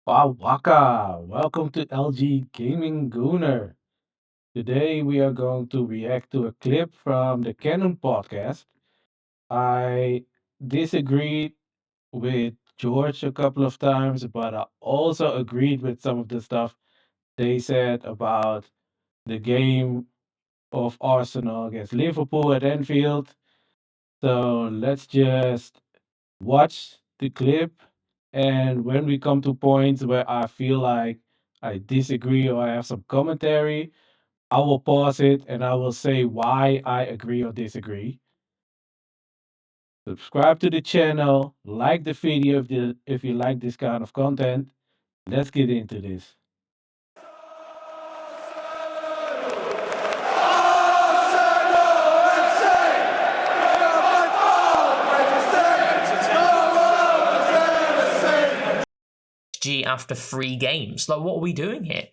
Wow, Waka! Welcome to LG Gaming Gooner. Today we are going to react to a clip from the Canon podcast. I disagreed with George a couple of times, but I also agreed with some of the stuff they said about the game of Arsenal against Liverpool at Anfield. So let's just watch the clip. And when we come to points where I feel like I disagree or I have some commentary, I will pause it and I will say why I agree or disagree. Subscribe to the channel, like the video if you like this kind of content. Let's get into this. G after 3 games. Like, what are we doing here?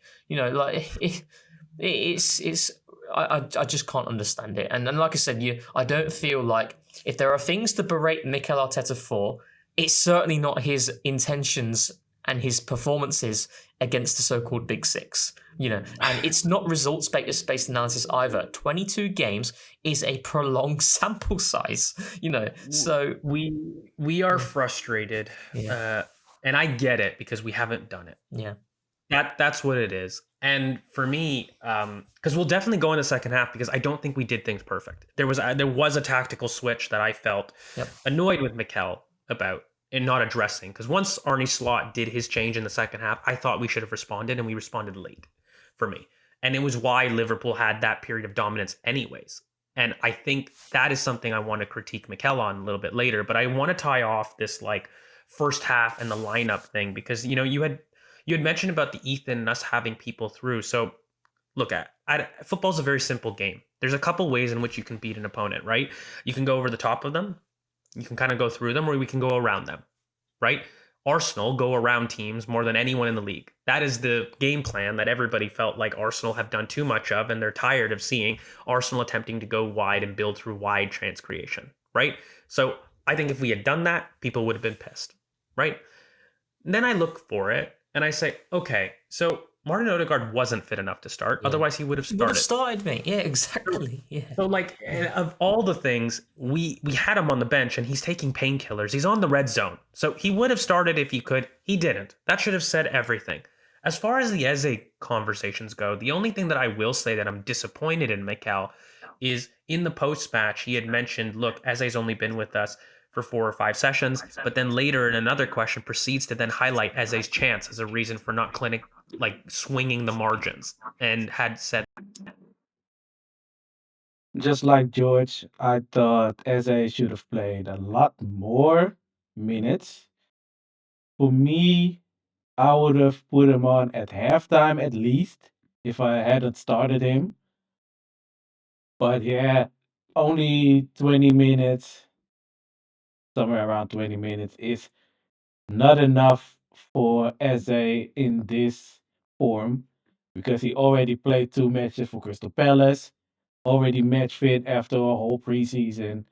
It's I just can't understand it. And like I said, I don't feel like if there are things to berate Mikel Arteta for, it's certainly not his intentions and his performances against the so-called Big Six. And it's not results-based analysis either. 22 games is a prolonged sample size. So we are frustrated, yeah, and I get it because we haven't done it. yeah. That's what it is. And for me, because we'll definitely go in the second half because I don't think we did things perfect. There was a tactical switch that I felt Yep. annoyed with Mikel about and not addressing. Because once Arnie Slot did his change in the second half, I thought we should have responded, and we responded late for me. And it was why Liverpool had that period of dominance, anyways. And I think that is something I want to critique Mikel on a little bit later. But I want to tie off this like first half and the lineup thing because you had mentioned about the Ethan and us having people through. So look at football's a very simple game. There's a couple ways in which you can beat an opponent, right? You can go over the top of them, you can kind of go through them, or we can go around them, right? Arsenal go around teams more than anyone in the league. That is the game plan that everybody felt like Arsenal have done too much of, and they're tired of seeing Arsenal attempting to go wide and build through wide chance creation, right? So I think if we had done that, people would have been pissed, right? And then I look for it and I say, okay, so Martin Odegaard wasn't fit enough to start. Yeah. Otherwise, he would have He would have started. started, mate. Yeah, exactly. Yeah. So, like, of all the things, we had him on the bench and he's taking painkillers. He's on the red zone. So he would have started if he could. He didn't. That should have said everything. As far as the Eze conversations go, the only thing that I will say that I'm disappointed in Mikel is in the post match, he had mentioned, look, Eze's only been with us for 4 or 5 sessions, but then later in another question proceeds to then highlight Eze's chance as a reason for not swinging the margins and had said Just like George, I thought Eze should have played a lot more minutes. For me, I would have put him on at halftime at least if I hadn't started him. But yeah, only 20 minutes, somewhere around 20 minutes, is not enough for Eze in this form because he already played 2 matches for Crystal Palace, already match fit after a whole preseason.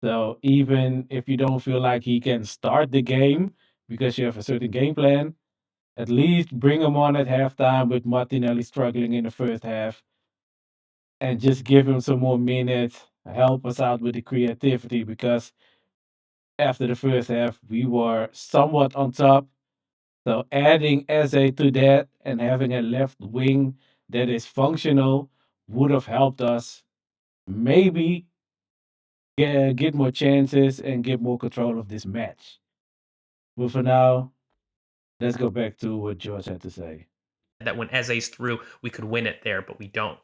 So even if you don't feel like he can start the game because you have a certain game plan, at least bring him on at halftime with Martinelli struggling in the first half and just give him some more minutes, help us out with the creativity because after the first half, we were somewhat on top. So adding Eze to that and having a left wing that is functional would have helped us maybe get more chances and get more control of this match. But for now, let's go back to what George had to say. that when Eze's through, we could win it there, but we don't.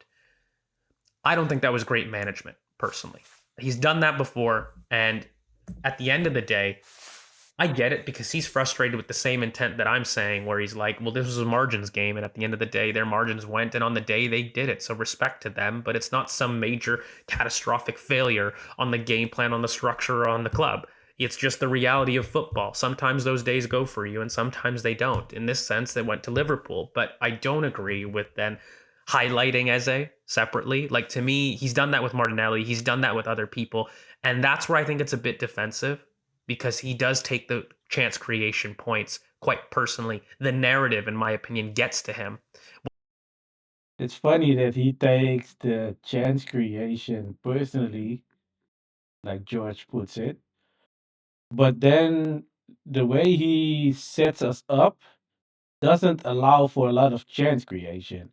I don't think that was great management, personally. He's done that before, and at the end of the day, I get it because he's frustrated with the same intent that I'm saying, where he's like, well, this was a margins game, and at the end of the day, their margins went, and on the day they did it. So respect to them, but it's not some major catastrophic failure on the game plan, on the structure, or on the club. It's just the reality of football. Sometimes those days go for you, and sometimes they don't. In this sense, they went to Liverpool, but I don't agree with then highlighting Eze separately. Like, to me, he's done that with Martinelli, he's done that with other people, and that's where I think it's a bit defensive because he does take the chance creation points quite personally. The narrative, in my opinion, gets to him. It's funny that he takes the chance creation personally, like George puts it, but then the way he sets us up doesn't allow for a lot of chance creation.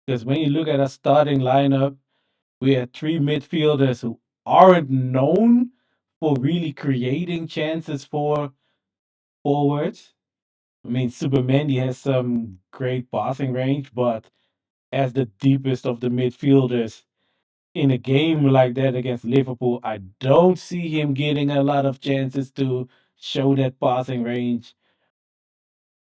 Because when you look at our starting lineup, we have three midfielders who aren't known for really creating chances for forwards. I mean, Supermandy has some great passing range, but as the deepest of the midfielders in a game like that against Liverpool, I don't see him getting a lot of chances to show that passing range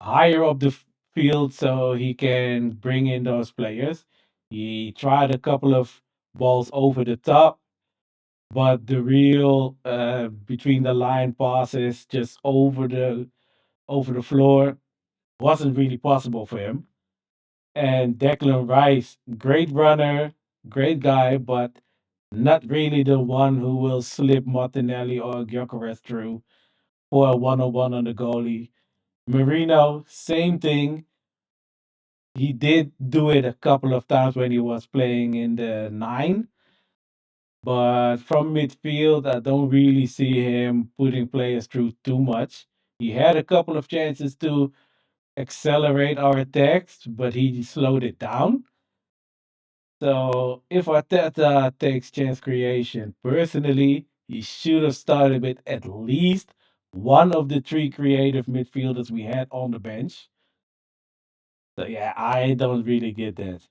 higher up the field so he can bring in those players. He tried a couple of balls over the top, but the real between the line passes just over the floor wasn't really possible for him. And Declan Rice, great runner, great guy, but not really the one who will slip Martinelli or Gyökeres through for a one-on-one on the goalie. Marino, same thing. He did do it a couple of times when he was playing in the nine, but from midfield, I don't really see him putting players through too much. He had a couple of chances to accelerate our attacks, but he slowed it down. So if Arteta takes chance creation, personally, he should have started with at least one of the three creative midfielders we had on the bench. So yeah, I don't really get that.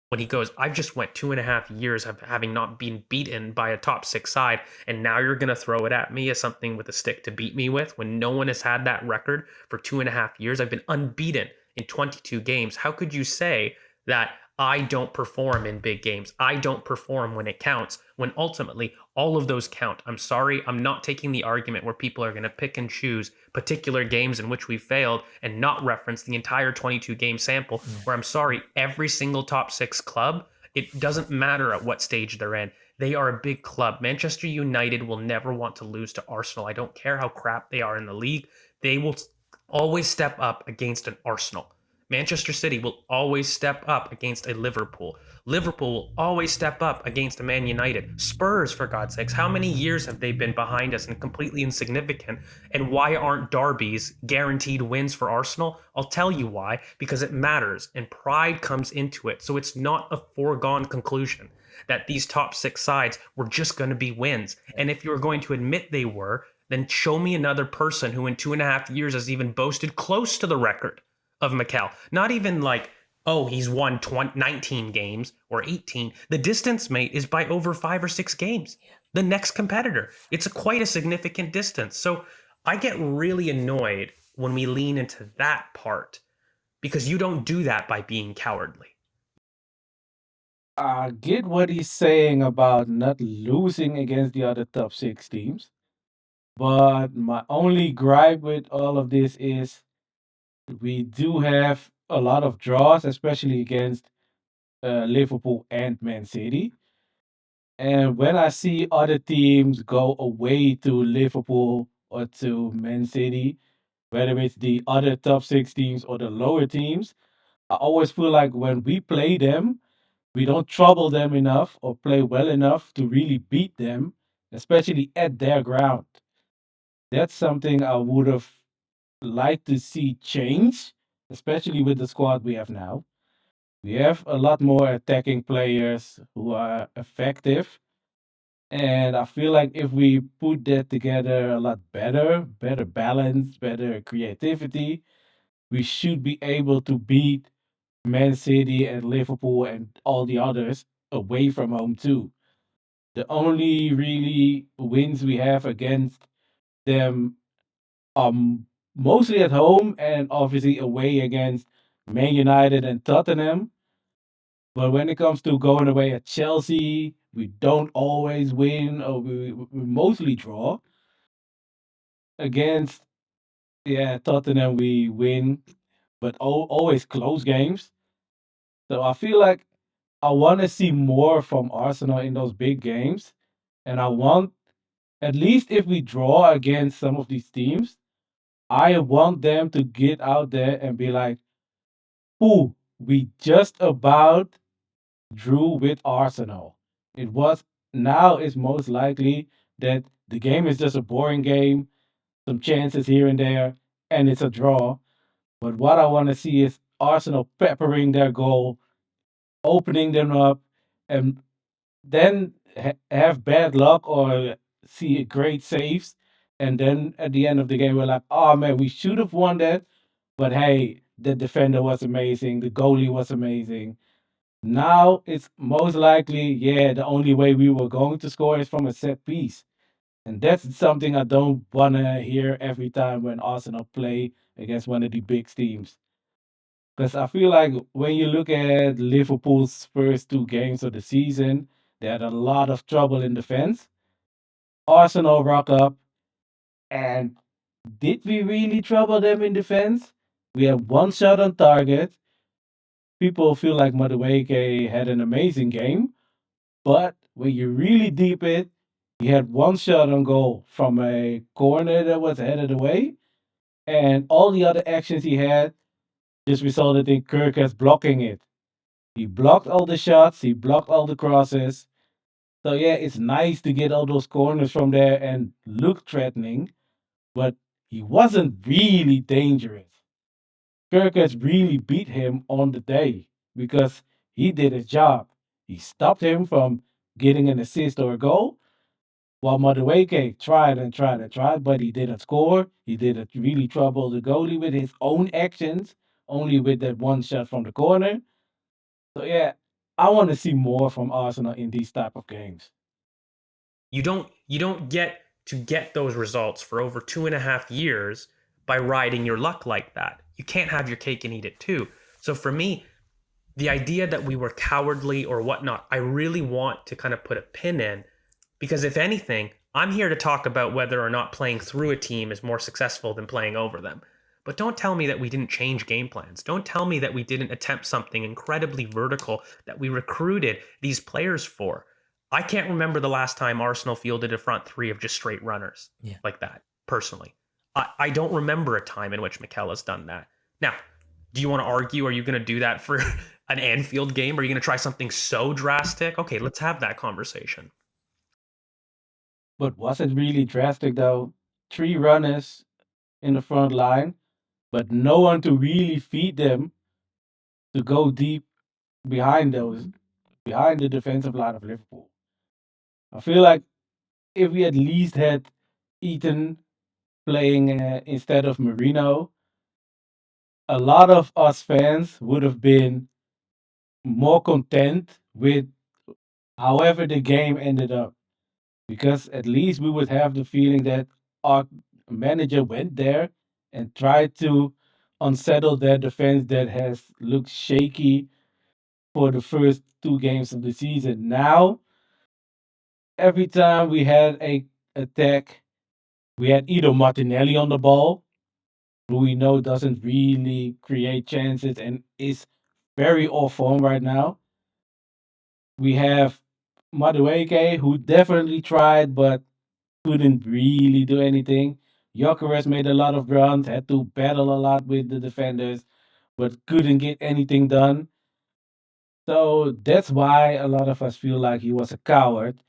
When he goes, I've just went 2.5 years of having not been beaten by a top six side, and now you're going to throw it at me as something with a stick to beat me with when no one has had that record for 2.5 years. I've been unbeaten in 22 games. How could you say that I don't perform in big games? I don't perform when it counts, when ultimately all of those count. I'm sorry, I'm not taking the argument where people are going to pick and choose particular games in which we failed and not reference the entire 22 game sample, where I'm sorry, every single top six club, it doesn't matter at what stage they're in. They are a big club. Manchester United will never want to lose to Arsenal. I don't care how crap they are in the league. They will always step up against an Arsenal. Manchester City will always step up against a Liverpool. Liverpool will always step up against a Man United. Spurs, for God's sakes, how many years have they been behind us and completely insignificant? And why aren't derbies guaranteed wins for Arsenal? I'll tell you why. Because it matters and pride comes into it. So it's not a foregone conclusion that these top six sides were just going to be wins. And if you're going to admit they were, then show me another person who in 2.5 years has even boasted close to the record of Mikel. Not even like, oh, he's won 19 games or 18. The distance, mate, is by over 5 or 6 games. The next competitor. It's quite a significant distance. So I get really annoyed when we lean into that part because you don't do that by being cowardly. I get what he's saying about not losing against the other top six teams, but my only gripe with all of this is we do have a lot of draws, especially against Liverpool and Man City. And when I see other teams go away to Liverpool or to Man City, whether it's the other top six teams or the lower teams, I always feel like when we play them, we don't trouble them enough or play well enough to really beat them, especially at their ground. That's something I would have liked to see change, especially with the squad we have now. We have a lot more attacking players who are effective. And I feel like if we put that together a lot better, better balance, better creativity, we should be able to beat Man City and Liverpool and all the others away from home too. The only really wins we have against them are mostly at home and obviously away against Man United and Tottenham. But when it comes to going away at Chelsea, we don't always win, or we mostly draw. Against Tottenham, we win, but always close games. So I feel like I want to see more from Arsenal in those big games, and I want at least if we draw against some of these teams, I want them to get out there and be like, "Ooh, we just about drew with Arsenal." It was Now it's most likely that the game is just a boring game, some chances here and there, and it's a draw. But what I want to see is Arsenal peppering their goal, opening them up, and then have bad luck or see great saves. And then at the end of the game, we're like, oh man, we should have won that. But hey, the defender was amazing. The goalie was amazing. Now it's most likely, yeah, the only way we were going to score is from a set piece. And that's something I don't want to hear every time when Arsenal play against one of the big teams. Because I feel like when you look at Liverpool's first two games of the season, they had a lot of trouble in defense. Arsenal rock up, and did we really trouble them in defense? We had one shot on target. People feel like Madueke had an amazing game, but when you really deep it, he had one shot on goal from a corner that was headed away, and all the other actions he had just resulted in Kirkus blocking it. He blocked all the shots, he blocked all the crosses. So yeah, it's nice to get all those corners from there and look threatening, but he wasn't really dangerous. Kirkus really beat him on the day because he did his job. He stopped him from getting an assist or a goal, while Madueke tried and tried and tried, but he didn't score. He didn't really trouble the goalie with his own actions, only with that one shot from the corner. So yeah, I want to see more from Arsenal in these type of games. You don't get to get those results for over 2.5 years by riding your luck like that. You can't have your cake and eat it too. So for me, the idea that we were cowardly or whatnot, I really want to kind of put a pin in, because if anything, I'm here to talk about whether or not playing through a team is more successful than playing over them. But don't tell me that we didn't change game plans. Don't tell me that we didn't attempt something incredibly vertical that we recruited these players for. I can't remember the last time Arsenal fielded a front three of just straight runners Yeah. like that, personally. I don't remember a time in which Mikel has done that. Now, do you want to argue? Are you going to do that for an Anfield game? Are you going to try something so drastic? Okay, let's have that conversation. But was it really drastic though? Three runners in the front line, but no one to really feed them to go deep behind behind the defensive line of Liverpool. I feel like if we at least had Eaton playing instead of Marino, a lot of us fans would have been more content with however the game ended up, because at least we would have the feeling that our manager went there and tried to unsettle their defense that has looked shaky for the first two games of the season. Now, every time we had a attack, we had either Martinelli on the ball, who we know doesn't really create chances and is very off form right now. We have Madueke, who definitely tried but couldn't really do anything. Gyökeres made a lot of runs, had to battle a lot with the defenders, but couldn't get anything done. So that's why a lot of us feel like he was a coward.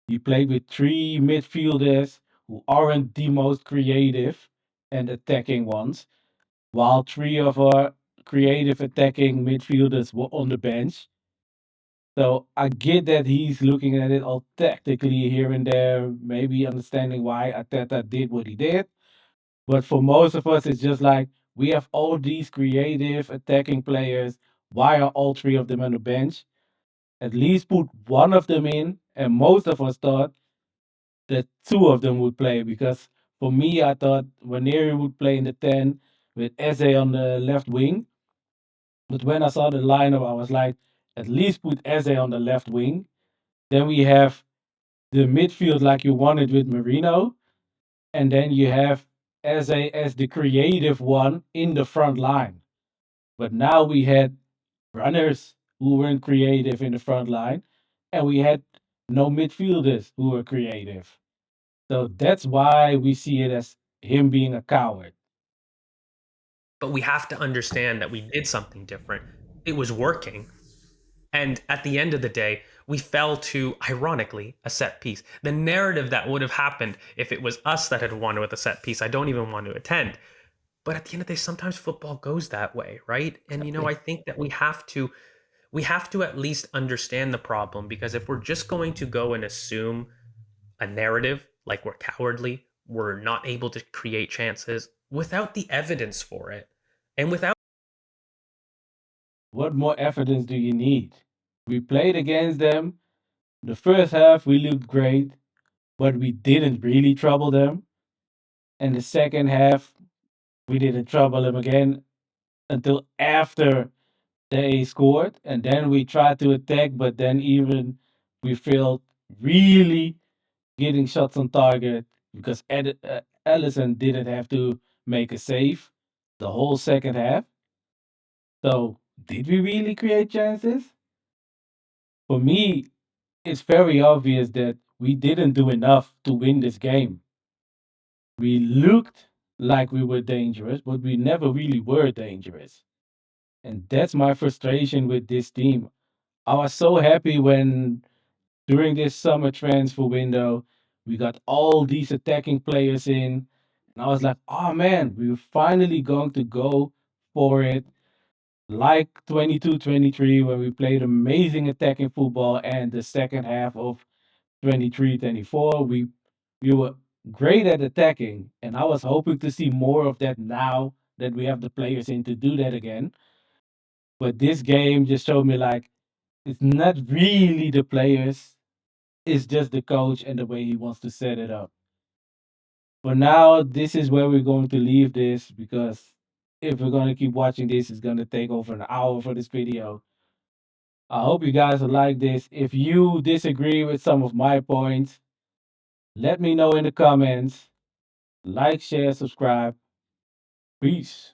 He played with three midfielders who aren't the most creative and attacking ones, while three of our creative attacking midfielders were on the bench. So I get that he's looking at it all tactically here and there, maybe understanding why Ateta did what he did. But for most of us, it's just like we have all these creative attacking players. Why are all three of them on the bench? At least put one of them in. And most of us thought that two of them would play, because for me, I thought Waneri would play in the 10 with Eze on the left wing. But when I saw the lineup, I was like, at least put Eze on the left wing. Then we have the midfield like you wanted with Marino. And then you have Eze as the creative one in the front line. But now we had runners who weren't creative in the front line, and we had no midfielders who were creative. So that's why we see it as him being a coward. but we have to understand that we did something different. It was working. And at the end of the day, we fell to, ironically, a set piece. The narrative that would have happened if it was us that had won with a set piece, I don't even want to attend. But at the end of the day, sometimes football goes that way, right? And I think that we have to at least understand the problem, because if we're just going to go and assume a narrative like we're cowardly, we're not able to create chances without the evidence for it, and without What more evidence do you need? We played against them. The first half, we looked great, but we didn't really trouble them. And the second half, we didn't trouble them again until after they scored. And then we tried to attack, but then even we failed really getting shots on target because Allison didn't have to make a save the whole second half. So, did we really create chances? For me, it's very obvious that we didn't do enough to win this game. We looked like we were dangerous, but we never really were dangerous. And that's my frustration with this team. I was so happy when during this summer transfer window, we got all these attacking players in. And I was like, oh man, we're finally going to go for it. Like 22-23, where we played amazing attacking football, and the second half of 23-24, we were great at attacking. And I was hoping to see more of that now that we have the players in to do that again. But this game just showed me like it's not really the players, it's just the coach and the way he wants to set it up. For now, this is where we're going to leave this because if we're going to keep watching this, it's going to take over an hour for this video. I hope you guys will like this. If you disagree with some of my points, let me know in the comments. Like, share, subscribe. Peace.